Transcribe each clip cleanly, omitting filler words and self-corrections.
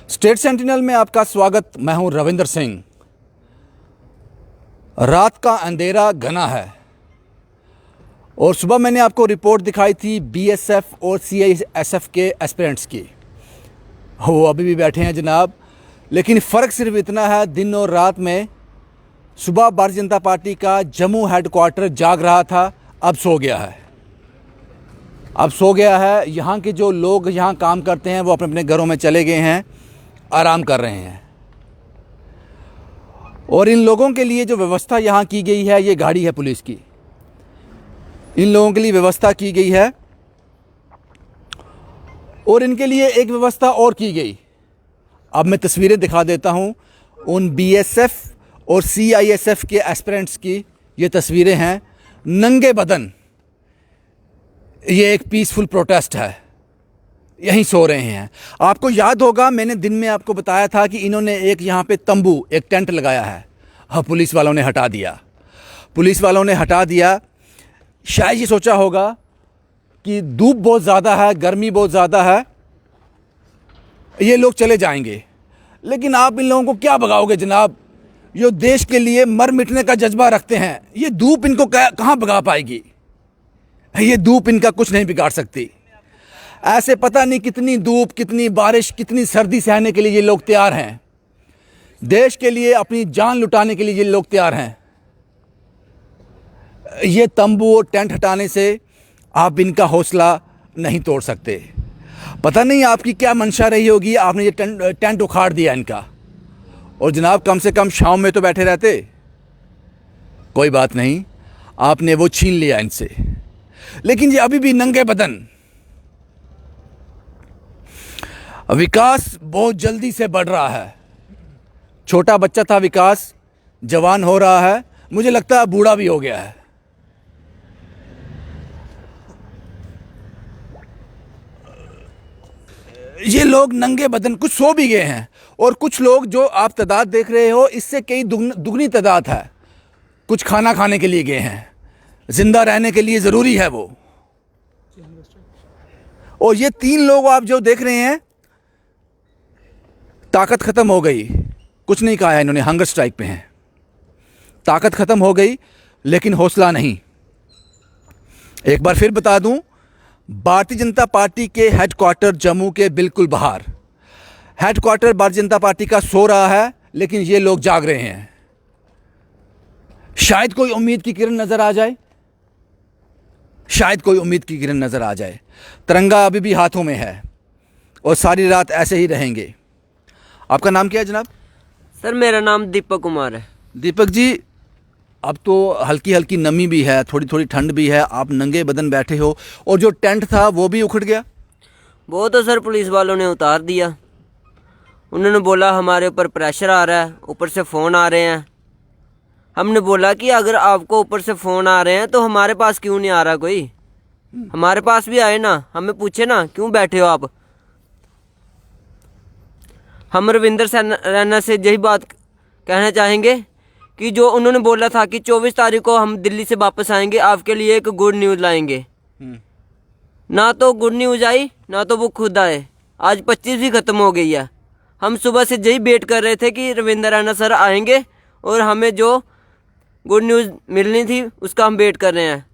State sentinel में आपका स्वागत। मैं हूं रविंद्र सिंह। रात का अंधेरा घना है और सुबह मैंने आपको रिपोर्ट दिखाई थी बीएसएफ और सीआईएसएफ के एस्पिरेंट्स की। वो अभी भी बैठे हैं जनाब, लेकिन फ़र्क सिर्फ इतना है, दिन और रात में सुबह भारतीय जनता पार्टी का जम्मू हेडक्वार्टर जाग रहा था, अब सो गया है। यहाँ के जो लोग यहाँ काम करते हैं वो अपने अपने घरों में चले गए हैं, आराम कर रहे हैं। और इन लोगों के लिए जो व्यवस्था यहाँ की गई है, ये गाड़ी है पुलिस की, इन लोगों के लिए व्यवस्था की गई है। और इनके लिए एक व्यवस्था और की गई। अब मैं तस्वीरें दिखा देता हूँ उन बीएसएफ और सीआईएसएफ के एस्पिरेंट्स की। ये तस्वीरें हैं नंगे बदन। ये एक पीसफुल प्रोटेस्ट है, यहीं सो रहे हैं। आपको याद होगा मैंने दिन में आपको बताया था कि इन्होंने एक यहाँ पे तंबू, एक टेंट लगाया है। हाँ, पुलिस वालों ने हटा दिया। शायद ये सोचा होगा कि धूप बहुत ज़्यादा है, गर्मी बहुत ज़्यादा है, ये लोग चले जाएंगे। लेकिन आप इन लोगों को क्या भगाओगे जनाब, जो देश के लिए मर मिटने का जज्बा रखते हैं। ये धूप इनको कहाँ भगा पाएगी, ये धूप इनका कुछ नहीं बिगाड़ सकती। ऐसे पता नहीं कितनी धूप, कितनी बारिश, कितनी सर्दी सहने के लिए ये लोग तैयार हैं। देश के लिए अपनी जान लुटाने के लिए ये लोग तैयार हैं। ये तंबू और टेंट हटाने से आप इनका हौसला नहीं तोड़ सकते। पता नहीं आपकी क्या मंशा रही होगी, आपने ये टेंट उखाड़ दिया इनका। और जनाब कम से कम शाम में तो बैठे रहते। कोई बात नहीं, आपने वो छीन लिया इनसे। लेकिन ये अभी भी नंगे बदन। विकास बहुत जल्दी से बढ़ रहा है। छोटा बच्चा था विकास, जवान हो रहा है, मुझे लगता है बूढ़ा भी हो गया है। ये लोग नंगे बदन कुछ सो भी गए हैं, और कुछ लोग जो आप तादाद देख रहे हो इससे कई दुगनी तादाद है, कुछ खाना खाने के लिए गए हैं। जिंदा रहने के लिए ज़रूरी है वो। और ये 3 लोग आप जो देख रहे हैं, ताकत ख़त्म हो गई, कुछ नहीं कहा है इन्होंने, हंगर स्ट्राइक पे हैं। ताकत ख़त्म हो गई लेकिन हौसला नहीं। एक बार फिर बता दूं, भारतीय जनता पार्टी के हेडक्वार्टर जम्मू के बिल्कुल बाहर हेडक्वार्टर भारतीय जनता पार्टी का सो रहा है, लेकिन ये लोग जाग रहे हैं। शायद कोई उम्मीद की किरण नज़र आ जाए। तिरंगा अभी भी हाथों में है और सारी रात ऐसे ही रहेंगे। आपका नाम क्या है जनाब? सर मेरा नाम दीपक कुमार है। दीपक जी, अब तो हल्की हल्की नमी भी है, थोड़ी थोड़ी ठंड भी है, आप नंगे बदन बैठे हो, और जो टेंट था वो भी उखड़ गया। वो तो सर पुलिस वालों ने उतार दिया। उन्होंने बोला हमारे ऊपर प्रेशर आ रहा है, ऊपर से फ़ोन आ रहे हैं। हमने बोला कि अगर आपको ऊपर से फ़ोन आ रहे हैं तो हमारे पास क्यों नहीं आ रहा कोई, हमारे पास भी आए ना, हमें पूछे ना क्यों बैठे हो आप। हम रविंद्र रैना से यही बात कहना चाहेंगे कि जो उन्होंने बोला था कि 24 तारीख को हम दिल्ली से वापस आएंगे, आपके लिए एक गुड न्यूज़ लाएंगे, ना तो गुड न्यूज़ आई ना तो वो खुद आए। आज 25 भी ख़त्म हो गई है। हम सुबह से यही वेट कर रहे थे कि रविंद्र रैना सर आएंगे और हमें जो गुड न्यूज़ मिलनी थी उसका हम वेट कर रहे हैं।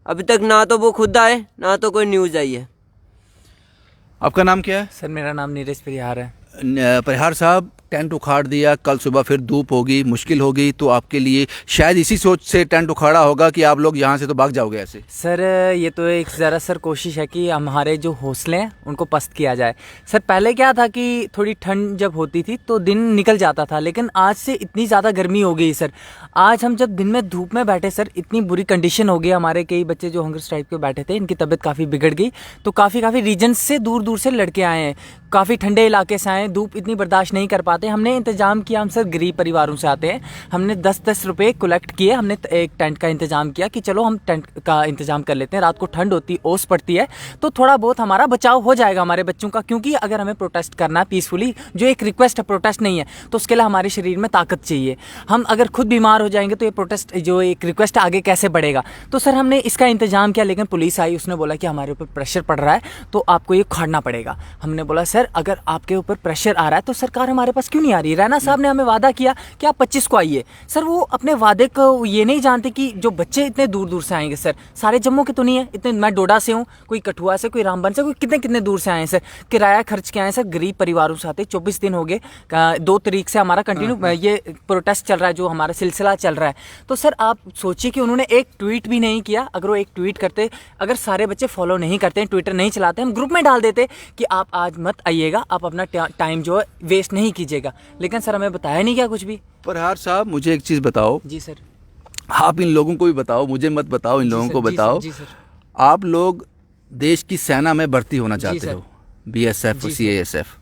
अभी तक ना तो वो खुद आए ना तो कोई न्यूज़ आई है। आपका नाम क्या है? सर मेरा नाम नीरज परिहार है। परिहार साहब, टेंट उखाड़ दिया, कल सुबह फिर धूप होगी, मुश्किल होगी, तो आपके लिए शायद इसी सोच से टेंट उखाड़ा होगा कि आप लोग यहाँ से तो भाग जाओगे ऐसे। सर ये तो एक ज़रा सर कोशिश है कि हमारे जो हौसले हैं उनको पस्त किया जाए। सर पहले क्या था कि थोड़ी ठंड जब होती थी तो दिन निकल जाता था, लेकिन आज से इतनी ज़्यादा गर्मी हो गई सर। आज हम जब दिन में धूप में बैठे सर, इतनी बुरी कंडीशन हो गई। हमारे कई बच्चे जो हंगर स्ट्राइक पे बैठे थे, इनकी तबीयत काफ़ी बिगड़ गई। तो काफ़ी रीजन से दूर दूर से लड़के आए हैं, काफ़ी ठंडे इलाके से आए, धूप इतनी बर्दाश्त नहीं कर पाते। हमने इंतज़ाम किया, हम सर गरीब परिवारों से आते हैं, हमने 10-10 रुपये कलेक्ट किए। हमने एक टेंट का इंतज़ाम किया कि चलो हम टेंट का इंतज़ाम कर लेते हैं। रात को ठंड होती, ओस पड़ती है, तो थोड़ा बहुत हमारा बचाव हो जाएगा हमारे बच्चों का। क्योंकि अगर हमें प्रोटेस्ट करना है पीसफुली, जो एक रिक्वेस्ट है, प्रोटेस्ट नहीं है, तो उसके लिए हमारे शरीर में ताकत चाहिए। हम अगर खुद बीमार हो जाएंगे तो ये प्रोटेस्ट जो एक रिक्वेस्ट आगे कैसे बढ़ेगा। तो सर हमने इसका इंतज़ाम किया, लेकिन पुलिस आई, उसने बोला कि हमारे ऊपर प्रेशर पड़ रहा है तो आपको ये उखाड़ना पड़ेगा। हमने बोला सर सर अगर आपके ऊपर प्रेशर आ रहा है तो सरकार हमारे पास क्यों नहीं आ रही? रैना साहब ने हमें वादा किया कि आप 25 को आइए। सर वो अपने वादे को ये नहीं जानते कि जो बच्चे इतने दूर दूर से आएंगे सर, सारे जम्मू के तो नहीं है इतने, मैं डोडा से हूँ, कोई कठुआ से, कोई रामबन से, कोई कितने कितने दूर से आए हैं सर, किराया खर्च के आए हैं सर, गरीब परिवारों से आते। 24 दिन हो गए, 2 तारीख से हमारा कंटिन्यू ये प्रोटेस्ट चल रहा है, जो हमारा सिलसिला चल रहा है। तो सर आप सोचिए कि उन्होंने एक ट्वीट भी नहीं किया। अगर वो एक ट्वीट करते, अगर सारे बच्चे फॉलो नहीं करते हैं, ट्विटर नहीं चलाते, हम ग्रुप में डाल देते कि आप आज मत आइएगा, आप अपना टाइम जो है वेस्ट नहीं कीजिएगा। लेकिन सर हमें बताया नहीं क्या कुछ भी। फरहाद साहब मुझे एक चीज़ बताओ, जी सर। आप इन लोगों को भी बताओ, मुझे मत बताओ, इन लोगों को बताओ। जी सर। आप लोग देश की सेना में भर्ती होना चाहते सर। हो, BSF और CASF,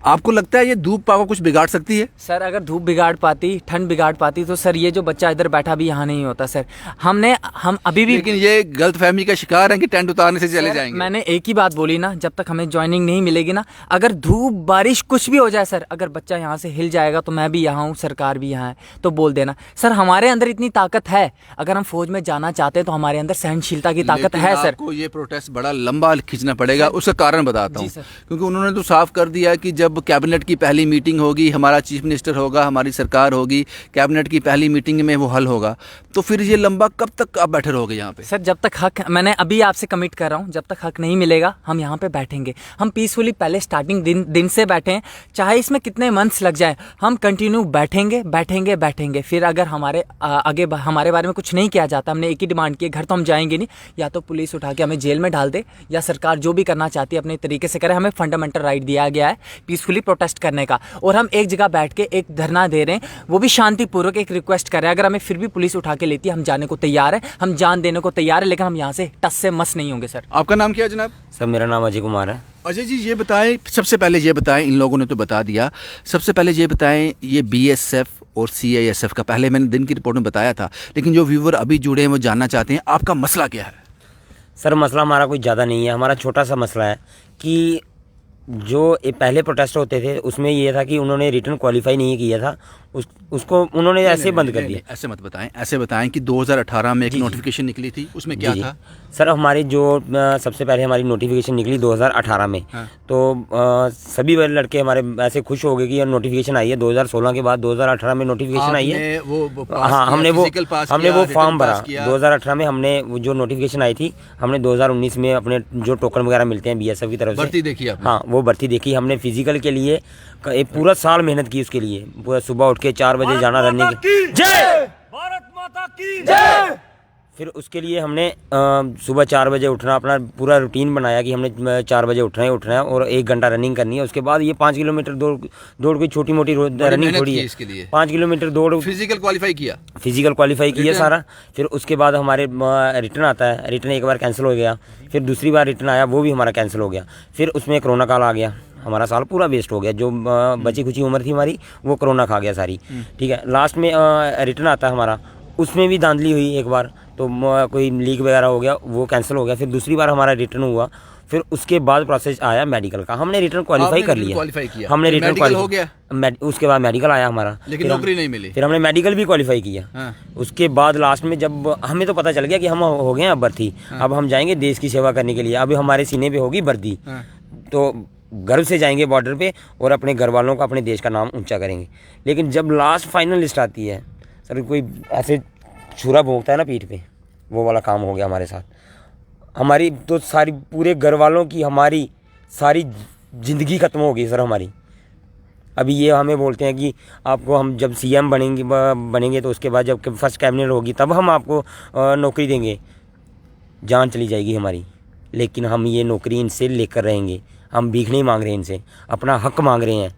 आपको लगता है ये धूप पावा कुछ बिगाड़ सकती है? सर अगर धूप बिगाड़ पाती, ठंड बिगाड़ पाती तो सर ये जो बच्चा इधर बैठा भी यहाँ नहीं होता सर। हम अभी भी, लेकिन ये गलतफहमी का शिकार है कि टेंट उतारने से चले जाएंगे। मैंने एक ही बात बोली ना, जब तक हमें ज्वाइनिंग नहीं मिलेगी ना, अगर धूप बारिश कुछ भी हो जाए सर, अगर बच्चा यहाँ से हिल जाएगा तो मैं भी यहाँ हूँ, सरकार भी यहाँ है, तो बोल देना सर। हमारे अंदर इतनी ताकत है, अगर हम फौज में जाना चाहते हैं तो हमारे अंदर सहनशीलता की ताकत है सर। आपको ये प्रोटेस्ट बड़ा लंबा खींचना पड़ेगा, उसका कारण बताता हूँ। क्योंकि उन्होंने तो साफ कर दिया कि जब कैबिनेट की पहली मीटिंग होगी, हमारा चीफ मिनिस्टर होगा, हमारी सरकार होगी, कैबिनेट की पहली मीटिंग में वो हल होगा, तो फिर ये लंबा कब तक आप बैठे रहोगे यहाँ पे? सर जब तक हक, मैंने अभी आपसे कमिट कर रहा हूँ, जब तक हक नहीं मिलेगा हम यहाँ पे बैठेंगे। हम पीसफुली पहले स्टार्टिंग दिन से बैठे हैं, चाहे इसमें कितने मंथ्स लग जाए, हम कंटिन्यू बैठेंगे बैठेंगे बैठेंगे। फिर अगर हमारे आगे हमारे बारे में कुछ नहीं किया जाता, हमने एक ही डिमांड की, घर तो हम जाएंगे नहीं, या तो पुलिस उठा के हमें जेल में डाल दे, या सरकार जो भी करना चाहती है अपने तरीके से करे। हमें फंडामेंटल राइट दिया गया है पीसफुली प्रोटेस्ट करने का, और हम एक जगह बैठ के एक धरना दे रहे हैं, वो भी शांतिपूर्वक एक रिक्वेस्ट कर रहे हैं। अगर हमें फिर भी पुलिस उठा के लेती है, हम जाने को तैयार है, हम जान देने को तैयार है, लेकिन हम यहाँ से टस से मस नहीं होंगे सर। आपका नाम क्या है जनाब? सर मेरा नाम अजय कुमार है। अजय जी ये बताएं, सबसे पहले ये बताएं, इन लोगों ने तो बता दिया, सबसे पहले ये बताएं ये BSF और CASF का पहले मैंने दिन की रिपोर्ट में बताया था, लेकिन जो व्यूवर अभी जुड़े हैं वो जानना चाहते हैं आपका मसला क्या है? सर मसला हमारा कुछ ज़्यादा नहीं है, हमारा छोटा सा मसला है कि जो ये पहले प्रोटेस्ट होते थे उसमें ये था कि उन्होंने रिटर्न क्वालिफाई नहीं किया था, उसको उन्होंने ऐसे बंद कर दिया। ऐसे मत बताएं, ऐसे बताएं कि 2018 में एक नोटिफिकेशन निकली थी, उसमें क्या था? सर हमारी जो सबसे पहले हमारी नोटिफिकेशन निकली 2018 में, तो सभी वाले लड़के हमारे ऐसे खुश हो गए कि नोटिफिकेशन आई है 2016 के बाद 2018 में नोटिफिकेशन आई है। हाँ हमने वो फॉर्म भरा 2018 में, हमने जो नोटिफिकेशन आई थी हमने 2019 में अपने जो टोकन वगैरह मिलते हैं BSF की तरफ से भर्ती देखी आपने? हाँ वो भर्ती देखी हमने। फिजिकल के लिए एक पूरा साल मेहनत की उसके लिए, पूरा सुबह उठ के 4 बजे जाना रनिंग। जय भारत माता की जय। फिर उसके लिए हमने सुबह 4 बजे उठना, अपना पूरा रूटीन बनाया कि हमने 4 बजे उठना है और 1 घंटा रनिंग करनी है। उसके बाद ये 5 किलोमीटर दौड़ कोई छोटी मोटी रनिंग थोड़ी है, 5 किलोमीटर दौड़। फिजिकल क्वालिफाई किया? फिजिकल क्वालिफाई किया सारा। फिर उसके बाद हमारे रिटर्न आता है, रिटर्न एक बार कैंसिल हो गया, फिर दूसरी बार रिटर्न आया, वो भी हमारा कैंसिल हो गया। फिर उसमें कोरोना काल आ गया, हमारा साल पूरा वेस्ट हो गया, जो बची खुची उम्र थी हमारी वो कोरोना खा गया सारी। ठीक है, लास्ट में रिटर्न आता है हमारा, उसमें भी धांधली हुई एक बार, तो कोई लीक वगैरह हो गया, वो कैंसिल हो गया। फिर दूसरी बार हमारा रिटर्न हुआ, फिर उसके बाद प्रोसेस आया मेडिकल का, हमने रिटर्न क्वालिफाई कर लिया, हमने रिटर्न क्वालिफाई हो गया। उसके बाद मेडिकल आया हमारा, लेकिन नौकरी नहीं मिली। फिर हमने मेडिकल भी क्वालिफाई किया। हाँ। उसके बाद लास्ट में जब हमें तो पता चल गया कि हम हो गए हैं भर्ती, अब हम जाएंगे देश की सेवा करने के लिए, अभी हमारे सीने पे होगी वर्दी, तो गर्व से जाएंगे बॉर्डर पे और अपने घर वालों का, अपने देश का नाम ऊंचा करेंगे। लेकिन जब लास्ट फाइनल लिस्ट आती है सर, कोई ऐसे छुरा भोंकता है ना पीठ पे, वो वाला काम हो गया हमारे साथ। हमारी तो सारी पूरे घर वालों की हमारी सारी ज़िंदगी ख़त्म हो गई सर हमारी। अभी ये हमें बोलते हैं कि आपको हम जब CM बनेंगे तो उसके बाद जब फर्स्ट कैबिनेट होगी तब हम आपको नौकरी देंगे। जान चली जाएगी हमारी, लेकिन हम ये नौकरी इनसे लेकर रहेंगे। हम भीख नहीं मांग रहे इनसे, अपना हक मांग रहे हैं।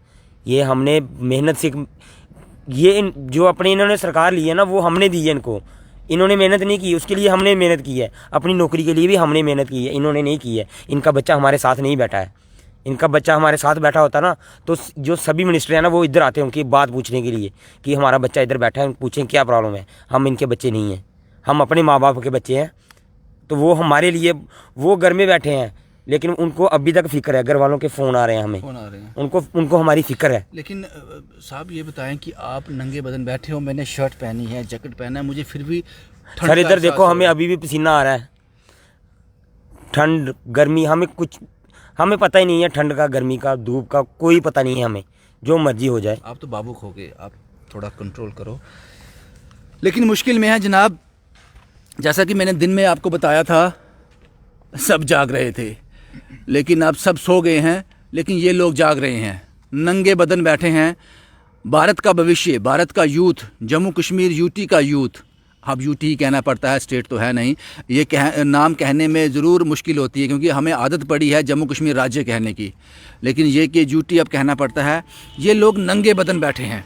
ये हमने मेहनत से, ये जो अपने इन्होंने सरकार ली है ना वो हमने दी है इनको, इन्होंने मेहनत नहीं की, उसके लिए हमने मेहनत की है। अपनी नौकरी के लिए भी हमने मेहनत की है, इन्होंने नहीं की है। इनका बच्चा हमारे साथ नहीं बैठा है, इनका बच्चा हमारे साथ बैठा होता ना तो जो सभी मिनिस्टर हैं ना वो इधर आते हैं उनकी बात पूछने के लिए कि हमारा बच्चा इधर बैठा है, पूछें क्या प्रॉब्लम है। हम इनके बच्चे नहीं हैं, हम अपने माँ बाप के बच्चे हैं, तो वो हमारे लिए वो घर में बैठे हैं, लेकिन उनको अभी तक फिक्र है। घर वालों के फ़ोन आ रहे हैं हमें, फोन आ रहे हैं, उनको हमारी फिक्र है। लेकिन साहब ये बताएं कि आप नंगे बदन बैठे हो, मैंने शर्ट पहनी है, जैकेट पहना है, मुझे फिर भी सर इधर देखो, हमें अभी भी पसीना आ रहा है, ठंड गर्मी, हमें कुछ हमें पता ही नहीं है ठंड का, गर्मी का, धूप का, कोई पता नहीं है हमें, जो मर्जी हो जाए। आप तो बाबूक हो गए, आप थोड़ा कंट्रोल करो। लेकिन मुश्किल में है जनाब, जैसा कि मैंने दिन में आपको बताया था, सब जाग रहे थे, लेकिन अब सब सो गए हैं, लेकिन ये लोग जाग रहे हैं, नंगे बदन बैठे हैं। भारत का भविष्य, भारत का यूथ, जम्मू कश्मीर यूटी का यूथ, अब यूटी ही कहना पड़ता है, स्टेट तो है नहीं, ये नाम कहने में ज़रूर मुश्किल होती है क्योंकि हमें आदत पड़ी है जम्मू कश्मीर राज्य कहने की, लेकिन ये कि यूटी अब कहना पड़ता है। ये लोग नंगे बदन बैठे हैं।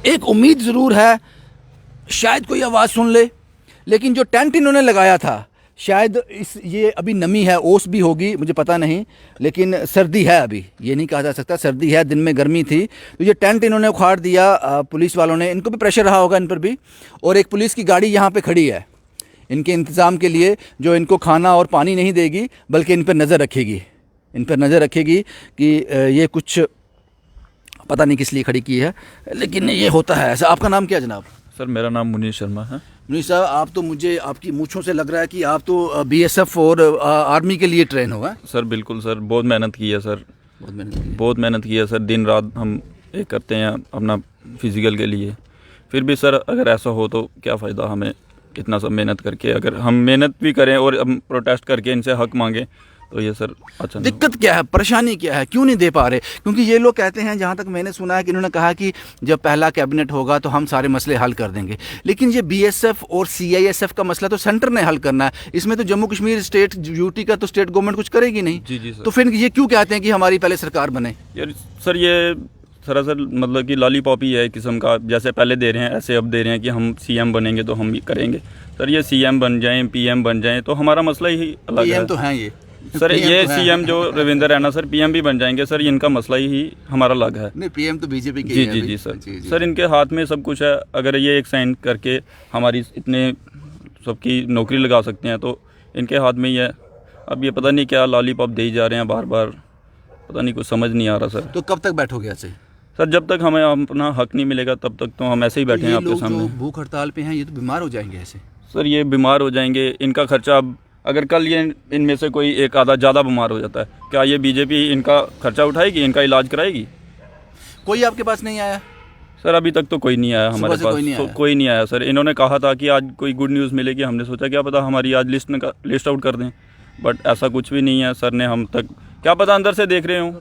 एक उम्मीद ज़रूर है, शायद कोई आवाज़ सुन ले, लेकिन जो टेंट इन्होंने लगाया था, शायद ये अभी नमी है, ओस भी होगी, मुझे पता नहीं, लेकिन सर्दी है, अभी ये नहीं कहा जा सकता, सर्दी है, दिन में गर्मी थी, तो ये टेंट इन्होंने उखाड़ दिया। पुलिस वालों ने, इनको भी प्रेशर रहा होगा इन पर भी, और एक पुलिस की गाड़ी यहाँ पे खड़ी है इनके इंतज़ाम के लिए, जो इनको खाना और पानी नहीं देगी बल्कि इन पर नज़र रखेगी, कि ये कुछ पता नहीं किस लिए खड़ी की है, लेकिन ये होता है ऐसा। आपका नाम क्या जनाब? सर मेरा नाम मुनीर शर्मा है। मुनीर साहब, आप तो, मुझे आपकी मूँछों से लग रहा है कि आप तो बीएसएफ और आर्मी के लिए ट्रेन हो। सर बिल्कुल सर, बहुत मेहनत की है सर, बहुत मेहनत की है सर, दिन रात हम एक करते हैं अपना फिज़िकल के लिए। फिर भी सर अगर ऐसा हो तो क्या फ़ायदा हमें इतना सब मेहनत करके, अगर हम मेहनत भी करें और हम प्रोटेस्ट करके इनसे हक मांगे तो ये सर अच्छा नहीं। दिक्कत क्या है, परेशानी क्या है, क्यों नहीं दे पा रहे? क्योंकि ये लोग कहते हैं, जहाँ तक मैंने सुना है कि इन्होंने कहा कि जब पहला कैबिनेट होगा तो हम सारे मसले हल कर देंगे, लेकिन ये बीएसएफ और सीआईएसएफ का मसला तो सेंटर ने हल करना है, इसमें तो जम्मू कश्मीर स्टेट यूटी का तो स्टेट गवर्नमेंट कुछ करेगी नहीं। जी सर। तो फिर ये क्यों कहते हैं कि हमारी पहले सरकार बने? यार सर ये सरासर मतलब कि लॉलीपॉप ही है एक किस्म का, जैसे पहले दे रहे हैं ऐसे अब दे रहे हैं कि हम सीएम बनेंगे तो हम भी करेंगे। सर ये सीएम बन जाएं, पीएम बन जाएं तो हमारा मसला ही अलग है। पीएम तो हैं ये सर, ये सीएम जो रविंदर रैना सर पीएम भी बन जाएंगे सर, इनका मसला ही हमारा अलग है। नहीं, पीएम तो बीजेपी के जी जी सर। सर इनके हाथ में सब कुछ है, अगर ये एक साइन करके हमारी इतने सबकी नौकरी लगा सकते हैं तो इनके हाथ में ही है। अब ये पता नहीं क्या लॉलीपॉप दे ही जा रहे हैं बार बार, पता नहीं, कुछ समझ नहीं आ रहा सर। तो कब तक बैठोगे ऐसे? सर जब तक हमें अपना हक नहीं मिलेगा तब तक तो हम ऐसे ही बैठे हैं आपके सामने। भूख हड़ताल पे हैं, ये तो बीमार हो जाएंगे ऐसे। सर ये बीमार हो जाएंगे, इनका खर्चा, अब अगर कल ये इनमें से कोई एक आधा ज़्यादा बीमार हो जाता है, क्या ये बीजेपी इनका खर्चा उठाएगी, इनका इलाज कराएगी? कोई आपके पास नहीं आया? सर अभी तक तो कोई नहीं आया हमारे पास, कोई नहीं आया सर। इन्होंने कहा था कि आज कोई गुड न्यूज़ मिलेगी, हमने सोचा क्या पता हमारी आज लिस्ट आउट कर दें, बट ऐसा कुछ भी नहीं है। सर ने हम तक, क्या पता अंदर से देख रहे हों,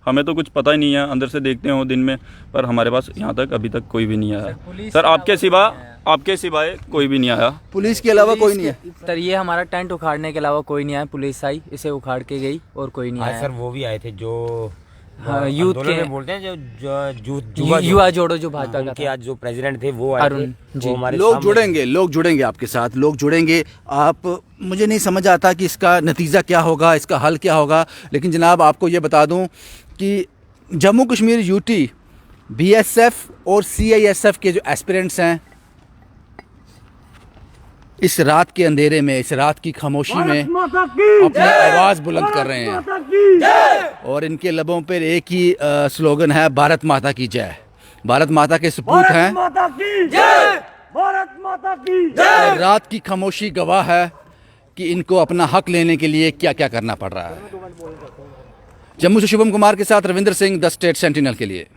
हमें तो कुछ पता ही नहीं है, अंदर से देखते हो दिन में, पर हमारे पास यहाँ तक अभी तक कोई भी नहीं आया सर। आपके सिवाय कोई भी नहीं आया, पुलिस के अलावा कोई नहीं है सर। ये हमारा टेंट उखाड़ने के अलावा कोई नहीं आया, पुलिस आई इसे उखाड़ के गई और कोई नहीं आया। सर वो भी आए थे जो यूथ के बोलते हैं, जो युवा जोड़ो जो भाजपा का के था। आज जो प्रेसिडेंट थे वो आए थे, जी। वो हमारे लोग सामने- लोग जुड़ेंगे आपके साथ, लोग जुड़ेंगे। आप, मुझे नहीं समझ आता कि इसका नतीजा क्या होगा, इसका हल क्या होगा, लेकिन जनाब आपको ये बता दूं कि जम्मू कश्मीर यूटी, बीएसएफ और सीआईएसएफ के जो एस्पिरेंट्स हैं, इस रात के अंधेरे में, इस रात की खामोशी में अपनी आवाज़ बुलंद कर रहे हैं, और इनके लबों पर एक ही स्लोगन है, भारत माता की जय। भारत माता के सपूत हैं, रात की खामोशी गवाह है कि इनको अपना हक लेने के लिए क्या क्या करना पड़ रहा है। जम्मू से शुभम कुमार के साथ Ravindra Singh, the state sentinel के लिए।